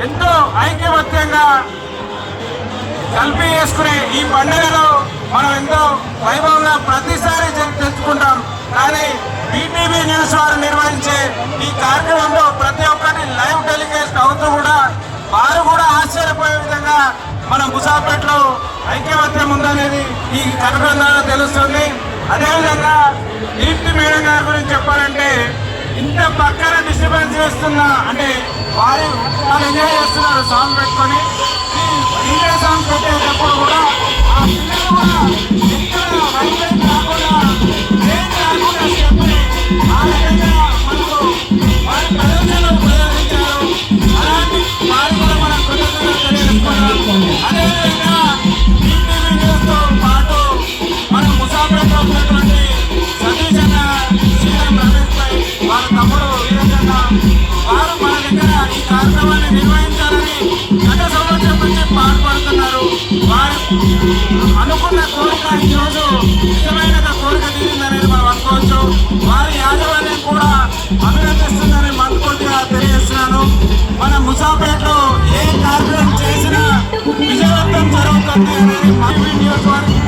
ఎంతో ఐక్యమత్యంగా కలిపి చేసుకునే ఈ పండుగలో మనం ఎంతో వైభవంగా ప్రతిసారి తెచ్చుకుంటాం. కానీ ఈటీవీ న్యూస్ వారు నిర్వహించే ఈ కార్యక్రమంలో ప్రతి ఒక్కరిని లైవ్ టెలికాస్ట్ అవుతూ కూడా వారు కూడా ఆశ్చర్యపోయే విధంగా మన ముసాపేటలో ఐక్యమత్యం ఉందనేది ఈ కార్యక్రమం ద్వారా తెలుస్తుంది. అదేవిధంగా దీప్తి మేడం గారి గురించి చెప్పాలంటే ఇంత పక్కన డిస్టర్బెన్స్ చేస్తున్న అంటే వాళ్ళు ఎంజాయ్ చేస్తున్నారు సాంగ్ పెట్టుకొని. డీజే సాంగ్ పెట్టేటప్పుడు కూడా ఆ పిల్లలు కూడా ఎక్కడ వైబ్రేట్ రాకుండా ఏం రాకుండా చెప్పి ఆ విధంగా మనకు వారి ప్రదర్శనలు ప్రదర్శించారు. అలాంటి వారు కూడా మనం కృతజ్ఞతలు తెలియజేసుకున్నాం. అదేవిధంగా ఈటీవీ న్యూస్తో పాటు మనం ముసాపేటలో ఉన్నటువంటి సతీష్ అన్న, సీఎం రమేష్ భాయ్, వారి తమ్ముడు వీరజన్న వారు మన దగ్గర ఈ కార్యక్రమాన్ని నిర్వహించాలని గత సంవత్సరం నుంచి పాటుపడుతున్నారు. వారు అనుకున్న కోరిక ఈరోజు నిజమైన కోరిక తీరిందనేది మనం అనుకోవచ్చు. వారి యాజమాన్యం కూడా అభినందిస్తుందని మనస్ఫూర్తిగా తెలియజేస్తున్నాను. మన ముసాపేటలో ఏ కార్యక్రమం చేసినా విజయవంతం జరుగుతుంది అనేది మా న్యూస్ వారికి